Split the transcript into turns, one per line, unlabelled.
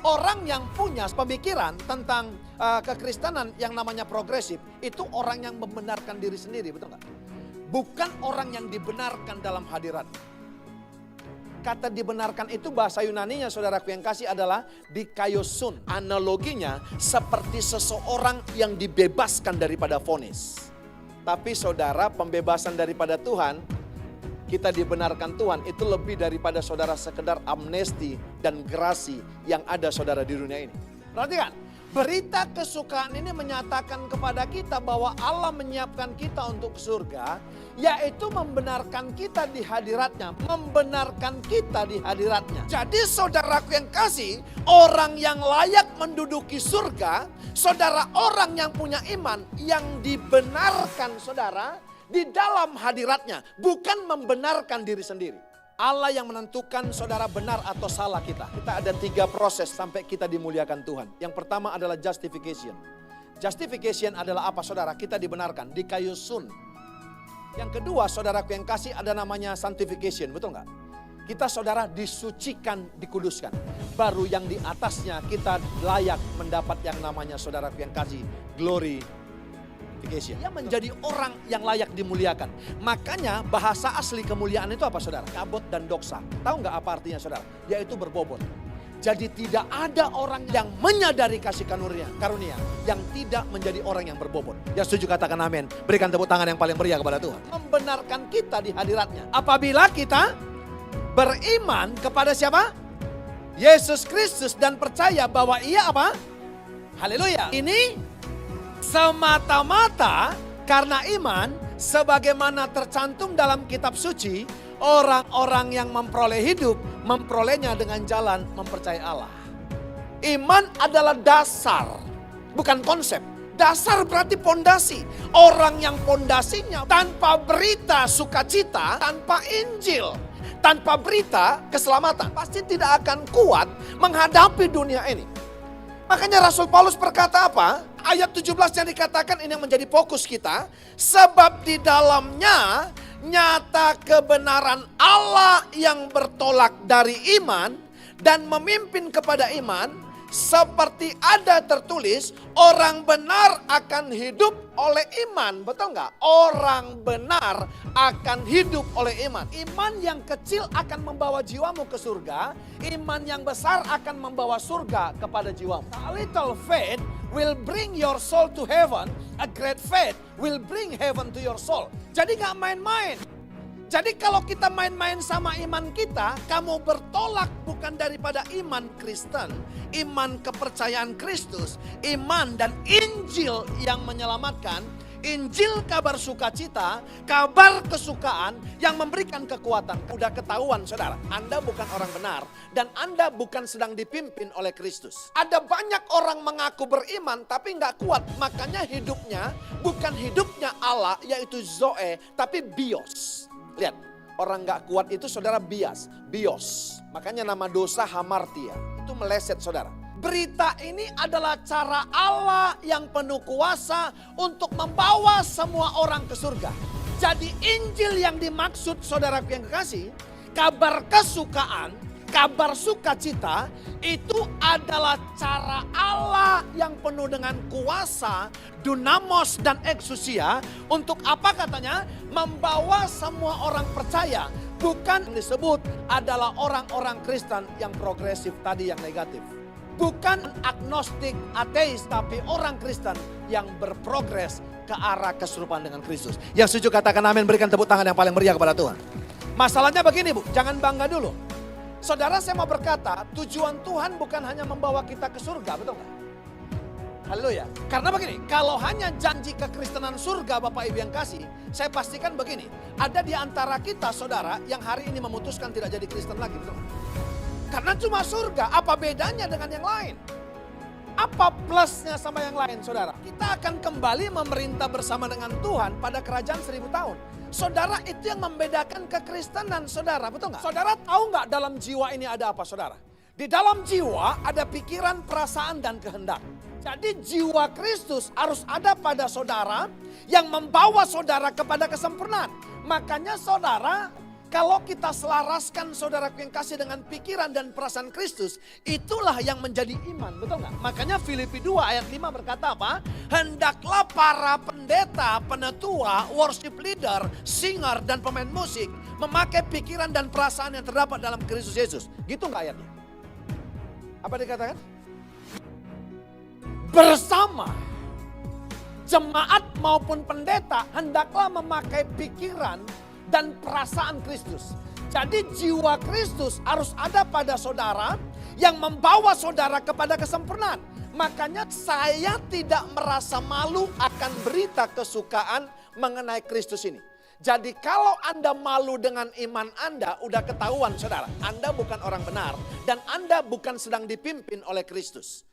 Orang yang punya pemikiran tentang kekristenan yang namanya progresif, itu orang yang membenarkan diri sendiri, betul nggak? Bukan orang yang dibenarkan dalam hadirat. Kata dibenarkan itu bahasa Yunaninya, saudaraku yang kasih, adalah dikaiosun. Analoginya seperti seseorang yang dibebaskan daripada vonis. Tapi saudara, pembebasan daripada Tuhan, kita dibenarkan Tuhan, itu lebih daripada saudara sekedar amnesti dan grasi yang ada saudara di dunia ini. Perhatikan, berita kesukaan ini menyatakan kepada kita bahwa Allah menyiapkan kita untuk surga, yaitu membenarkan kita di hadiratnya, membenarkan kita di hadiratnya. Jadi saudaraku yang kasih, orang yang layak menduduki surga, saudara orang yang punya iman, yang dibenarkan saudara di dalam hadiratnya, bukan membenarkan diri sendiri. Allah yang menentukan saudara benar atau salah kita. Kita ada 3 proses sampai kita dimuliakan Tuhan. Yang pertama adalah justification. Justification adalah apa saudara? Kita dibenarkan, dikayusun. Yang kedua saudaraku yang kasih, ada namanya sanctification, betul nggak? Kita saudara disucikan, dikuduskan. Baru yang di atasnya kita layak mendapat yang namanya saudaraku yang kasih, glory. Dia menjadi orang yang layak dimuliakan. Makanya bahasa asli kemuliaan itu apa saudara? Kabot dan doksa. Tahu nggak apa artinya saudara? Yaitu berbobot. Jadi tidak ada orang yang menyadari kasih karunia yang tidak menjadi orang yang berbobot. Yang setuju katakan amin. Berikan tepuk tangan yang paling meriah kepada Tuhan. Membenarkan kita di hadiratnya. Apabila kita beriman kepada siapa? Yesus Kristus, dan percaya bahwa ia apa? Haleluya. Ini semata-mata karena iman, sebagaimana tercantum dalam kitab suci, orang-orang yang memperoleh hidup, memperolehnya dengan jalan mempercayai Allah. Iman adalah dasar, bukan konsep. Dasar berarti pondasi. Orang yang pondasinya tanpa berita sukacita, tanpa Injil, tanpa berita keselamatan, pasti tidak akan kuat menghadapi dunia ini. Makanya Rasul Paulus berkata apa? Ayat 17 yang dikatakan ini yang menjadi fokus kita. Sebab di dalamnya nyata kebenaran Allah yang bertolak dari iman dan memimpin kepada iman. Seperti ada tertulis, orang benar akan hidup oleh iman. Betul nggak? Orang benar akan hidup oleh iman. Iman yang kecil akan membawa jiwamu ke surga. Iman yang besar akan membawa surga kepada jiwamu. A little faith will bring your soul to heaven. A great faith will bring heaven to your soul. Jadi nggak main-main. Jadi kalau kita main-main sama iman kita, kamu bertolak bukan daripada iman Kristen, iman kepercayaan Kristus, iman dan Injil yang menyelamatkan, Injil kabar sukacita, kabar kesukaan yang memberikan kekuatan. Udah ketahuan saudara, Anda bukan orang benar dan Anda bukan sedang dipimpin oleh Kristus. Ada banyak orang mengaku beriman tapi nggak kuat, makanya hidupnya bukan hidupnya Allah yaitu Zoe, tapi bios. Lihat, orang gak kuat itu saudara bios. Makanya nama dosa hamartia. Itu meleset saudara. Berita ini adalah cara Allah yang penuh kuasa untuk membawa semua orang ke surga. Jadi Injil yang dimaksud saudara yang kekasih, kabar kesukaan, kabar sukacita, itu adalah cara Allah yang penuh dengan kuasa, dunamos dan eksusia. Untuk apa katanya? Membawa semua orang percaya. Bukan disebut adalah orang-orang Kristen yang progresif tadi yang negatif. Bukan agnostik, ateis, tapi orang Kristen yang berprogres ke arah keserupaan dengan Kristus. Yang setuju katakan amin, berikan tepuk tangan yang paling meriah kepada Tuhan. Masalahnya begini Bu, jangan bangga dulu. Saudara, saya mau berkata, tujuan Tuhan bukan hanya membawa kita ke surga, betul nggak? Haleluya. Karena begini, kalau hanya janji kekristenan surga Bapak Ibu yang kasih, saya pastikan begini, ada di antara kita saudara yang hari ini memutuskan tidak jadi Kristen lagi, betul nggak? Karena cuma surga, apa bedanya dengan yang lain? Apa plusnya sama yang lain saudara? Kita akan kembali memerintah bersama dengan Tuhan pada kerajaan 1000 tahun. Saudara, itu yang membedakan kekristenan saudara, betul nggak? Saudara tahu nggak dalam jiwa ini ada apa saudara? Di dalam jiwa ada pikiran, perasaan, dan kehendak. Jadi jiwa Kristus harus ada pada saudara yang membawa saudara kepada kesempurnaan. Makanya saudara, kalau kita selaraskan saudaraku yang kasih dengan pikiran dan perasaan Kristus, itulah yang menjadi iman, betul nggak? Makanya Filipi 2 ayat 5 berkata apa? Hendaklah para pendeta, penetua, worship leader, singer dan pemain musik memakai pikiran dan perasaan yang terdapat dalam Kristus Yesus. Gitu nggak ayatnya? Apa dikatakan? Bersama jemaat maupun pendeta hendaklah memakai pikiran dan perasaan Kristus. Jadi jiwa Kristus harus ada pada saudara yang membawa saudara kepada kesempurnaan. Makanya saya tidak merasa malu akan berita kesukaan mengenai Kristus ini. Jadi kalau Anda malu dengan iman Anda, udah ketahuan saudara. Anda bukan orang benar dan Anda bukan sedang dipimpin oleh Kristus.